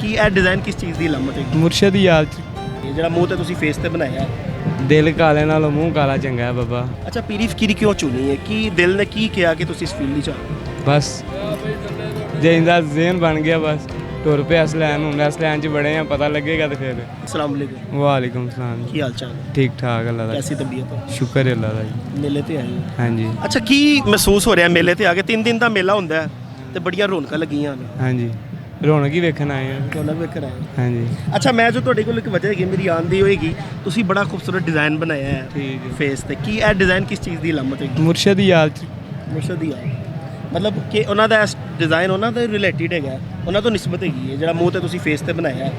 ਕੀ ਇਹ ਡਿਜ਼ਾਈਨ ਕਿਸ ਚੀਜ਼ ਦੀ ਅਲਾਮਤ ਹੈ? ਮੁਰਸ਼ਦ ਦੀ ਯਾਦ ਚ ਇਹ ਜਿਹੜਾ ਮੂੰਹ ਤੇ ਤੁਸੀਂ ਫੇਸ ਤੇ ਬਣਾਇਆ ਹੈ, ਦਿਲ ਕਾਲੇ ਨਾਲੋਂ ਮੂੰਹ ਕਾਲਾ ਚੰਗਾ ਹੈ ਬਾਬਾ। ਅੱਛਾ ਪੀਰੀ ਫਕੀਰੀ ਕਿਉਂ ਚੁਣੀ ਹੈ? ਕੀ ਦਿਲ ਨੇ ਕੀ ਕਿਹਾ ਕਿ ਤੁਸੀਂ ਇਸ ਫੀਲਡ ਵਿੱਚ ਆਓ? ਬਸ ਜੇ ਇੰਦਾ ਜ਼ੇਨ ਬਣ ਗਿਆ ਬਸ ਟੁਰ ਪਿਆ ਇਸ ਲੈਨ ਹੁਣ ਇਸ ਲੈਨ ਚ ਬੜੇ ਆ ਪਤਾ ਲੱਗੇਗਾ ਤੇ ਫਿਰ। अस्सलाम वालेकुम। ਵਾਲੇਕੁਮ ਸਲਾਮ। ਕੀ ਹਾਲ ਚਾਲ ਹੈ? ਠੀਕ ਠਾਕ ਅੱਲਾ ਦਾ कैसी तबीयत है? ਸ਼ੁਕਰ ਹੈ ਅੱਲਾ ਦਾ ਜੀ। ਮੇਲੇ ਤੇ ਆਏ ਹੋ? ਹਾਂਜੀ ਅੱਛਾ ਕੀ ਮਹਿਸੂਸ ਹੋ ਰਿਹਾ ਮੇਲੇ ਤੇ ਆ ਕੇ? 3 ਦਿਨ ਦਾ ਮੇਲਾ ਹੁੰਦਾ ਹੈ ਤੇ ਬੜੀਆਂ ਰੌਣਕਾਂ ਲੱਗੀਆਂ ਨੇ। ਹਾਂਜੀ ਰੌਣਕ ਹੀ ਵੇਖਣ ਆਏ ਆ। ਰੌਣਕ ਵੇਖ ਰਹੇ ਹੋ? ਹਾਂਜੀ ਅੱਛਾ ਮੈਂ ਜੋ ਤੁਹਾਡੇ ਕੋਲ ਇੱਕ ਵਜ੍ਹਾ ਹੈਗੀ ਮੇਰੀ ਆਉਣ ਦੀ ਹੋਏਗੀ, ਤੁਸੀਂ ਬੜਾ ਖੂਬਸੂਰਤ ਡਿਜ਼ਾਈਨ ਬਣਾਇਆ ਹੈ ਠੀਕ ਹੈ। ਫੇਸ ਤੇ। ਕੀ ਇਹ ਡਿਜ਼ਾਈਨ ਕਿਸ ਚੀਜ਼ ਦੀ ਅਲਾਮਤ ਹੈ? ਮੁਰਸ਼ਦ ਦੀ ਯਾਦ ਚ ਮੁਰਸ਼ਦ ਦੀ ਯਾਦ। ਮਤਲਬ ਕਿ ਉਹਨਾਂ ਦਾ ਡਿਜ਼ਾਈਨ ਉਹਨਾਂ ਦੇ ਰਿਲੇਟਿਡ ਹੈਗਾ, ਉਹਨਾਂ ਤੋਂ ਨਿਸਬਤ ਹੈਗੀ ਹੈ ਜਿਹੜਾ ਮੂੰਹ ਤੇ ਤੁਸੀਂ ਫੇਸ ਤੇ ਬਣਾਇਆ ਹੈ।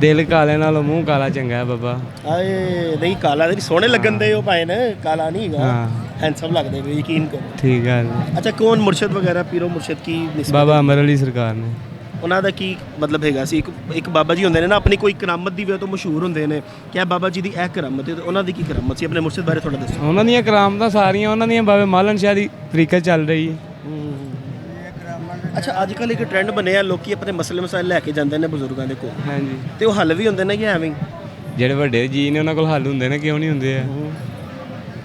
ਦਿਲ ਕਾਲੇ ਨਾਲੋਂ ਮੂੰਹ ਕਾਲਾ ਚੰਗਾ ਹੈ ਬਾਬਾ। ਆਏ ਨਹੀਂ ਕਾਲਾ ਨਹੀਂ, ਸੋਹਣੇ ਲੱਗਣ ਦੇ ਉਹ ਭਾਏ ਨੇ, ਕਾਲਾ ਨਹੀਂ ਹੈਗਾ, ਹਾਂ ਹੈਂਡਸਮ ਲੱਗਦੇ ਵੇ, ਯਕੀਨ ਕਰੋ। ਠੀਕ ਹੈ। ਅੱਛਾ ਕੌਣ ਮੁਰਸ਼ਦ ਵਗੈਰਾ ਪੀਰੋ ਮੁਰਸ਼ਦ ਕੀ ਨਿਸਬਤ? ਬਾਬਾ ਅਮਰ ਅਲੀ ਸਰਕਾਰ ਨੇ। ਉਹਨਾਂ ਦਾ ਕੀ ਮਤਲਬ ਹੈਗਾ ਸੀ? ਇੱਕ ਬਾਬਾ ਜੀ ਹੁੰਦੇ ਨੇ ਨਾ ਆਪਣੀ ਕੋਈ ਕਰਾਮਤ ਦੀ ਵਜ੍ਹਾ ਤੋਂ ਮਸ਼ਹੂਰ ਹੁੰਦੇ ਨੇ ਕਿ ਇਹ ਬਾਬਾ ਜੀ ਦੀ ਇਹ ਕਰਾਮਤ ਹੈ, ਤੇ ਉਹਨਾਂ ਦੀ ਕੀ ਕਰਾਮਤ ਸੀ? ਆਪਣੇ ਮੁਰਸ਼ਦ ਬਾਰੇ ਥੋੜਾ ਦੱਸੋ। ਉਹਨਾਂ ਦੀਆਂ ਕਰਾਮਤਾਂ ਸਾਰੀਆਂ ਉਹਨਾਂ ਦੀਆਂ ਬਾਬੇ ਮਾਲਨ ਸ਼ਾਹ ਦੀ ਤਰੀਕਾ ਚੱਲ ਰਹੀ ਹੈ। ਅੱਛਾ ਅੱਜ ਕੱਲ੍ਹ ਇੱਕ ਟ੍ਰੈਂਡ ਬਣਿਆ, ਲੋਕੀ ਆਪਣੇ ਮਸਲੇ ਮਸਾਇਲ ਲੈ ਕੇ ਜਾਂਦੇ ਨੇ ਬਜ਼ੁਰਗਾਂ ਦੇ ਕੋਲ, ਹਾਂਜੀ ਤੇ ਉਹ ਹੱਲ ਵੀ ਹੁੰਦੇ ਨੇ ਕਿ ਐਵੇਂ ਹੀ? ਜਿਹੜੇ ਵੱਡੇ ਜੀ ਨੇ ਉਹਨਾਂ ਕੋਲ ਹੱਲ ਹੁੰਦੇ ਨੇ, ਕਿਉਂ ਨਹੀਂ ਹੁੰਦੇ ਆ?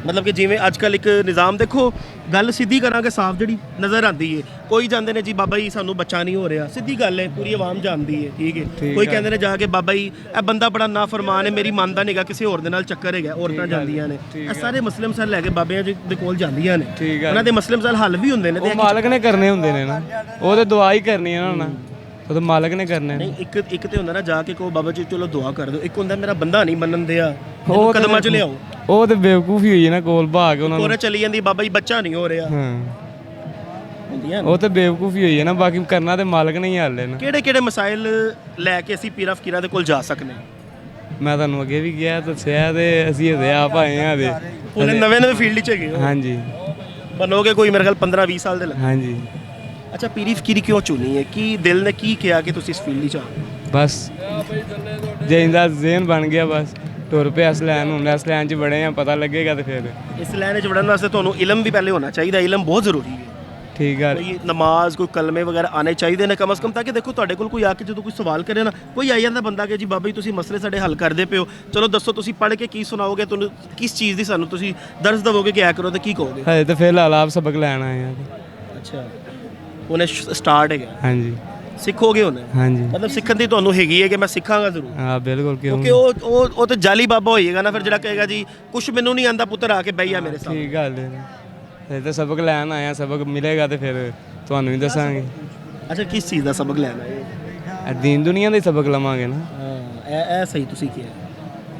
ਮਤਲਬ ਕਿ ਜਿਵੇਂ ਅੱਜ ਕੱਲ੍ਹ ਇੱਕ ਨਿਜ਼ਾਮ ਦੇਖੋ, ਗੱਲ ਸਿੱਧੀ ਕਰਾਂਗੇ ਸਾਫ਼ ਜਿਹੜੀ ਨਜ਼ਰ ਆਉਂਦੀ ਹੈ, ਕੋਈ ਜਾਂਦੇ ਨੇ ਜੀ ਬਾਬਾ ਜੀ ਸਾਨੂੰ ਬੱਚਾ ਨਹੀਂ ਹੋ ਰਿਹਾ, ਸਿੱਧੀ ਗੱਲ ਹੈ, ਪੂਰੀ ਆਵਾਮ ਜਾਣਦੀ ਹੈ, ਠੀਕ ਹੈ। ਕੋਈ ਕਹਿੰਦੇ ਨੇ ਜਾ ਕੇ ਬਾਬਾ ਜੀ ਇਹ ਬੰਦਾ ਬੜਾ ਨਾਫਰਮਾਨ ਹੈ, ਮੇਰੀ ਮੰਨਦਾ ਨਹੀਂਗਾ, ਕਿਸੇ ਹੋਰ ਦੇ ਨਾਲ ਚੱਕਰ ਹੈਗਾ, ਔਰਤਾਂ ਜਾਂਦੀਆਂ ਨੇ, ਇਹ ਸਾਰੇ ਮਸਲੇ ਮਸਾਇਲ ਲੈ ਕੇ ਬਾਬਿਆਂ ਜੀ ਦੇ ਕੋਲ ਜਾਂਦੀਆਂ ਨੇ, ਉਹਨਾਂ ਦੇ ਮਸਲੇ ਮਸਾਇਲ ਹੱਲ ਵੀ ਹੁੰਦੇ ਨੇ। ਉਹ ਮਾਲਕ ਨੇ ਕਰਨੇ ਹੁੰਦੇ ਨੇ ਨਾ, ਉਹ ਤੇ ਦੁਆ ਹੀ ਕਰਨੀ ਹੈ ਨਾ, ਉਹ ਤਾਂ ਮਾਲਕ ਨੇ ਕਰਨੇ ਨੇ। ਨਹੀਂ ਇੱਕ ਤੇ ਹੁੰਦਾ ਨਾ ਜਾ ਕੇ ਕਹੋ ਬਾਬਾ ਜੀ ਚਲੋ ਦੁਆ ਕਰ ਦਿਓ, ਇੱਕ ਹੁੰਦਾ ਮੇਰਾ ਬੰਦਾ ਨਹੀਂ ਮੰਨਣ ਦਿਆ, ਉਹ ਕਦਮਾਂ 'ਚ ਲਿਆਓ। ਉਹ ਤੇ ਬੇਵਕੂਫੀ ਹੋਈ ਹੈ ਨਾ, ਕੋਲ ਭਾਗ ਉਹਨਾਂ ਨੂੰ ਚਲੀ ਜਾਂਦੀ ਬਾਬਾ ਜੀ ਬੱਚਾ ਨਹੀਂ ਹੋ ਰਿਹਾ। ਹਾਂ ਉਹ ਤੇ ਬੇਵਕੂਫੀ ਹੋਈ ਹੈ ਨਾ, ਬਾਕੀ ਕਰਨਾ ਤੇ ਮਾਲਕ ਨੇ ਹੀ ਹੱਲ ਹੈ ਨਾ। ਕਿਹੜੇ ਕਿਹੜੇ ਮਸਾਇਲ ਲੈ ਕੇ ਅਸੀਂ ਪੀਰਾਂ ਫਕੀਰਾਂ ਦੇ ਕੋਲ ਜਾ ਸਕਦੇ ਹਾਂ? ਮੈਂ ਤੁਹਾਨੂੰ ਅੱਗੇ ਵੀ ਕਿਹਾ ਦੱਸਿਆ, ਤੇ ਅਸੀਂ ਇਹਦੇ ਆਪ ਆਏ ਹਾਂ ਦੇ ਉਹਨੇ ਨਵੇਂ ਫੀਲਡ 'ਚ ਹੈਗੇ। ਹਾਂਜੀ ਬਣੋਗੇ ਕੋਈ ਮੇਰੇ ਖਿਆਲ 15-20 ਸਾਲ ਦੇ ਲੱਗੇ। ਹਾਂਜੀ ਅੱਛਾ ਪੀਰੀ ਫਕੀਰੀ ਕਿਉਂ ਚੁਣੀ ਹੈ? ਕੀ ਦਿਲ ਨੇ ਕੀ ਕਿਹਾ ਕਿ ਤੁਸੀਂ ਇਸ ਫੀਲਡ 'ਚ ਆਓ? ਬਸ ਜੇ ਇੰਦਾ ਜ਼ੇਨ ਬਣ ਗਿਆ ਬਸ ਟੁਰ ਪਿਆ ਇਸ ਲੈਨ ਹੁਣ ਇਸ ਲੈਨ 'ਚ ਬੜੇ ਆ ਪਤਾ ਲੱਗੇਗਾ ਤੇ ਫਿਰ। ਇਸ ਲਾਈਨ 'ਚ ਵੜਨ ਵਾਸਤੇ ਤੁਹਾਨੂੰ ਇਲਮ ਵੀ ਪਹਿਲੇ ਹੋਣਾ ਚਾਹੀਦਾ, ਇਲਮ ਬਹੁਤ ਜ਼ਰੂਰੀ ਹੈ। ਠੀਕ ਹੈ। ਕੋਈ ਨਮਾਜ਼ ਕੋਈ ਕਲਮੇ ਵਗੈਰਾ ਆਣੇ ਚਾਹੀਦੇ ਨੇ ਕਮ ਸੇ ਕਮ, ਤਾਂ ਕਿ ਦੇਖੋ ਤੁਹਾਡੇ ਕੋਲ ਕੋਈ ਆ ਕੇ ਜਦੋਂ ਕੋਈ ਸਵਾਲ ਕਰੇ ਨਾ, ਕੋਈ ਆਈ ਜਾਂਦਾ ਬੰਦਾ ਕਿ ਜੀ ਬਾਬਾ ਜੀ ਤੁਸੀਂ ਮਸਲੇ ਸਾਡੇ ਹੱਲ ਕਰਦੇ ਪਿਓ, ਚਲੋ ਦੱਸੋ ਤੁਸੀਂ ਪੜ੍ਹ ਕੇ ਕੀ ਸੁਣਾਓਗੇ, ਤੁਹਾਨੂੰ ਕਿਸ ਚੀਜ਼ ਦੀ ਸਾਨੂੰ ਤੁਸੀਂ ਦਰਸ ਦੇਵੋਗੇ ਕਿ ਐ ਕਰੋ, ਤੇ ਕੀ ਕਹੋਗੇ? ਹਜੇ ਤਾਂ ਫਿਲਹਾਲ ਆਪ ਸਬਕ ਲੈਣ ਆਏ ਆ। ਅੱਛਾ ਉਹਨੇ ਸਟਾਰਟ ਹੈਗਾ। ਹਾਂਜੀ ਸਿੱਖੋਗੇ ਉਹਨੇ? ਹਾਂਜੀ ਮਤਲਬ ਸਿੱਖਣ ਦੀ ਤੁਹਾਨੂੰ ਹੈਗੀ ਹੈ ਕਿ ਮੈਂ ਸਿੱਖਾਂਗਾ ਜ਼ਰੂਰ? ਹਾਂ ਬਿਲਕੁਲ। ਕਿਉਂਕਿ ਉਹ ਤੇ ਜਾਲੀ ਬਾਬਾ ਹੋਈਏਗਾ ਨਾ ਫਿਰ, ਜਿਹੜਾ ਕਹੇਗਾ ਜੀ ਕੁਛ ਮੈਨੂੰ ਨਹੀਂ ਆਂਦਾ ਪੁੱਤਰ ਆ ਕੇ ਬਹਿ ਜਾ ਮੇਰੇ ਸਾਹਮਣੇ। ਠੀਕ ਗੱਲ ਹੈ, ਹਜੇ ਤਾਂ ਸਬਕ ਲੈਣ ਆਏ ਆ, ਸਬਕ ਮਿਲੇਗਾ ਤੇ ਫਿਰ ਤੁਹਾਨੂੰ ਵੀ ਦੱਸਾਂਗੇ। ਅੱਛਾ ਕਿਸ ਚੀਜ਼ ਦਾ ਸਬਕ ਲੈਣਾ ਹੈ? ਦੀਨ ਦੁਨੀਆ ਦਾ ਹੀ ਸਬਕ ਲਵਾਂਗੇ ਨਾ। ਹਾਂ ਇਹ ਸਹੀ ਤੁਸੀਂ ਕਿਹਾ,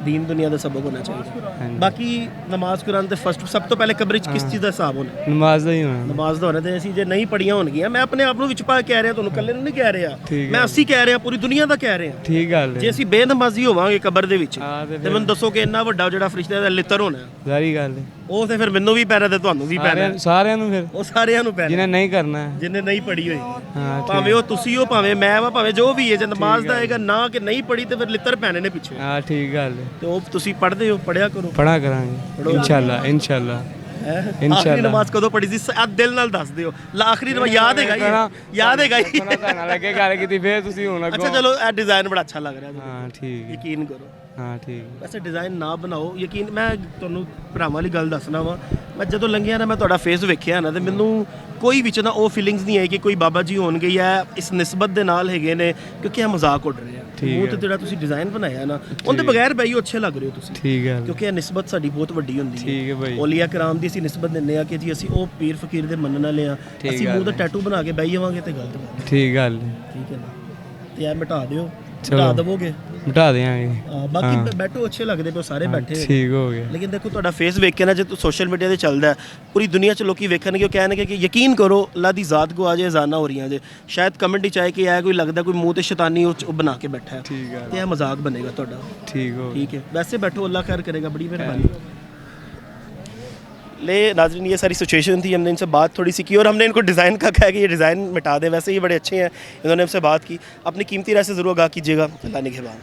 ਦੀਨ ਦੁਨੀਆ ਦਾ ਸਬਕ ਹੋਣਾ ਚਾਹੀਦਾ। ਬਾਕੀ ਨਮਾਜ਼ ਕੁਰਾਨ ਤੇ ਫਸਟ ਸਭ ਤੋਂ ਪਹਿਲੇ ਕਬਰ 'ਚ ਕਿਸ ਚੀਜ਼ ਦਾ ਹਿਸਾਬ ਹੋਣਾ? ਨਮਾਜ਼ ਦਾ ਹੀ ਹੋਣਾ। ਨਮਾਜ਼ ਦਾ ਹੋਣਾ। ਤੇ ਅਸੀਂ ਜੇ ਨਹੀਂ ਪੜੀਆਂ ਹੋਣਗੀਆਂ, ਮੈਂ ਆਪਣੇ ਆਪ ਨੂੰ ਵਿੱਚ ਪਾ ਕੇ ਕਹਿ ਰਿਹਾ, ਤੁਹਾਨੂੰ ਇਕੱਲੇ ਨੂੰ ਨਹੀਂ ਕਹਿ ਰਿਹਾ, ਮੈਂ ਅਸੀਂ ਕਹਿ ਰਿਹਾ, ਪੂਰੀ ਦੁਨੀਆ ਦਾ ਕਹਿ ਰਿਹਾ। ਠੀਕ ਗੱਲ ਹੈ। ਜੇ ਅਸੀਂ ਬੇਨਮਾਜ਼ੀ ਹੋਵਾਂਗੇ ਕਬਰ ਦੇ ਵਿੱਚ ਤੇ ਮੈਨੂੰ ਦੱਸੋ ਕਿ ਇੰਨਾ ਵੱਡਾ ਜਿਹੜਾ ਫਰਿਸ਼ਤੇ ਦਾ ਲਿੱਤਰ ਹੋਣਾ, ਸਾਰੀ ਗੱਲ ਹੈ, ਉਹ ਤੇ ਫਿਰ ਮੈਨੂੰ ਵੀ ਪੈਣਾ ਤੇ ਤੁਹਾਨੂੰ ਵੀ ਪੈਣਾ, ਸਾਰਿਆਂ ਨੂੰ। ਫਿਰ ਉਹ ਸਾਰਿਆਂ ਨੂੰ ਪੈਣਾ ਜਿਹਨੇ ਨਹੀਂ ਕਰਨਾ, ਜਿਹਨੇ ਨਹੀਂ ਪੜੀ ਹੋਈ, ਭਾਵੇਂ ਉਹ ਤੁਸੀਂ ਹੋ, ਭਾਵੇਂ ਮੈਂ ਵਾ, ਭਾਵੇਂ ਜੋ ਵੀ ਹੈ। ਜੇ ਨਮਾਜ਼ ਦਾ ਹੈਗਾ ਨਾ ਕਿ ਨਹੀਂ ਪੜੀ ਤੇ ਫਿਰ ਲਿੱਤਰ ਪੈਣੇ ਨੇ ਪਿੱਛੇ। ਹਾਂ ਠੀਕ ਗੱਲ ਹੈ। ਤੇ ਉਹ ਤੁਸੀਂ ਪੜ੍ਹਦੇ ਹੋ, ਪੜਿਆ ਕਰੋ। ਪੜ੍ਹਾ ਕਰਾਂਗੇ ਇਨਸ਼ਾਅੱਲਾ। ਇਨਸ਼ਾਅੱਲਾ। ਆਖਰੀ ਨਮਾਜ਼ ਕਦੋਂ ਪੜੀ ਸੀ? ਦਿਲ ਨਾਲ ਦੱਸ ਦਿਓ। ਆਖਰੀ ਨਮਾਜ਼ ਯਾਦ ਹੈਗਾ? ਯਾਦ ਹੈਗਾ ਲੱਗੇ ਗੱਲ ਕੀਤੀ ਫਿਰ ਤੁਸੀਂ ਹੁਣ। ਅੱਛਾ ਚਲੋ ਇਹ ਡਿਜ਼ਾਈਨ ਬੜਾ ਅੱਛਾ ਲੱਗ ਰਿਹਾ। ਹਾਂ ਠੀਕ, ਯਕੀਨ ਕਰੋ। ਹਾਂ ਠੀਕ। ਵੈਸੇ ਡਿਜ਼ਾਈਨ ਨਾ ਬਣਾਓ, ਯਕੀਨ। ਮੈਂ ਤੁਹਾਨੂੰ ਭਰਾਵਾਂ ਵਾਲੀ ਗੱਲ ਦੱਸਣਾ ਵਾ, ਮੈਂ ਜਦੋਂ ਲੰਘਿਆ ਨਾ, ਮੈਂ ਤੁਹਾਡਾ ਫੇਸ ਵੇਖਿਆ ਨਾ, ਤੇ ਮੈਨੂੰ ਕੋਈ ਵਿੱਚ ਨਾ ਉਹ ਫੀਲਿੰਗਸ ਨਹੀਂ ਆਈ ਕਿ ਕੋਈ ਬਾਬਾ ਜੀ ਹੋਣਗੇ ਜਾਂ ਇਸ ਨਿਸਬਤ ਦੇ ਨਾਲ ਹੈਗੇ ਨੇ, ਕਿਉਂਕਿ ਇਹ ਮਜ਼ਾਕ ਉੱਡ ਰਿਹਾ। ਮੂੰਹ ਤੇ ਜਿਹੜਾ ਤੁਸੀਂ ਡਿਜ਼ਾਈਨ ਬਣਾਇਆ ਨਾ, ਉਹਦੇ ਬਗੈਰ ਬਈ ਅੱਛੇ ਲੱਗ ਰਹੇ ਹੋ ਤੁਸੀਂ। ਠੀਕ ਹੈ। ਕਿਉਂਕਿ ਇਹ ਨਿਸਬਤ ਸਾਡੀ ਬਹੁਤ ਵੱਡੀ ਹੁੰਦੀ ਹੈ। ਠੀਕ ਹੈ ਭਾਈ। ਔਲੀਆ ਕਰਾਮ ਦੀ ਅਸੀਂ ਨਿਸਬਤ ਦਿੰਦੇ ਆ ਕਿ ਜੀ ਅਸੀਂ ਉਹ ਪੀਰ ਫਕੀਰ ਦੇ ਮੰਨਣ ਵਾਲੇ ਆ। ਅਸੀਂ ਮੂੰਹ ਤੇ ਟੈਟੂ ਬਣਾ ਕੇ ਬਹਿ ਜਾਵਾਂਗੇ ਤੇ ਗਲਤ ਗੱਲ। ਠੀਕ ਗੱਲ। ਠੀਕ ਹੈ ਨਾ? ਤੇ ਇਹ ਮਿਟਾ ਦਿਓ। ਮਿਟਾ ਦੇਵੋਗੇ? ਮਿਟਾ ਦੇਵਾਂਗੇ। ਬਾਕੀ ਬੈਠੋ, ਅੱਛੇ ਲੱਗਦੇ ਪਏ ਸਾਰੇ ਬੈਠੇ। ਠੀਕ ਹੋ ਗਿਆ। ਲੇਕਿਨ ਦੇਖੋ ਤੁਹਾਡਾ ਫੇਸ ਵੇਖ ਕੇ ਨਾ, ਜੇ ਸੋਸ਼ਲ ਮੀਡੀਆ ਤੇ ਚੱਲਦਾ, ਪੂਰੀ ਦੁਨੀਆ 'ਚ ਲੋਕੀ ਵੇਖਣਗੇ, ਉਹ ਕਹਿਣਗੇ ਕਿ ਯਕੀਨ ਕਰੋ ਅੱਲਾ ਦੀ ਜ਼ਾਤ ਕੋ ਆਜੇ ਜ਼ਾਨਾ ਹੋ ਰਹੀਆਂ ਜੇ। ਸ਼ਾਇਦ ਕਮੈਂਟ ਹੀ ਚਾਹੇ ਕਿ ਇਹ ਕੋਈ ਲੱਗਦਾ ਕੋਈ ਮੂੰਹ ਤੇ ਸ਼ੈਤਾਨੀ ਉਹ ਬਣਾ ਕੇ ਬੈਠਾ ਹੈ, ਤੇ ਇਹ ਮਜ਼ਾਕ ਬਣੇਗਾ ਤੁਹਾਡਾ। ठीक है। वैसे बैठो, अल्लाह खैर करेगा, बड़ी मेहरबानी। ले नाज़रीन, ये सारी सिचुएशन थी, हमने इनसे बात थोड़ी सी की और हमने इनको डिज़ाइन का कहा कि ये डिज़ाइन मिटा दें। वैसे ये बड़े अच्छे हैं, इन्होंने हमसे बात की। अपनी कीमती राय से ज़रूर आगाह कीजिएगा। अल्लाह निगहबान।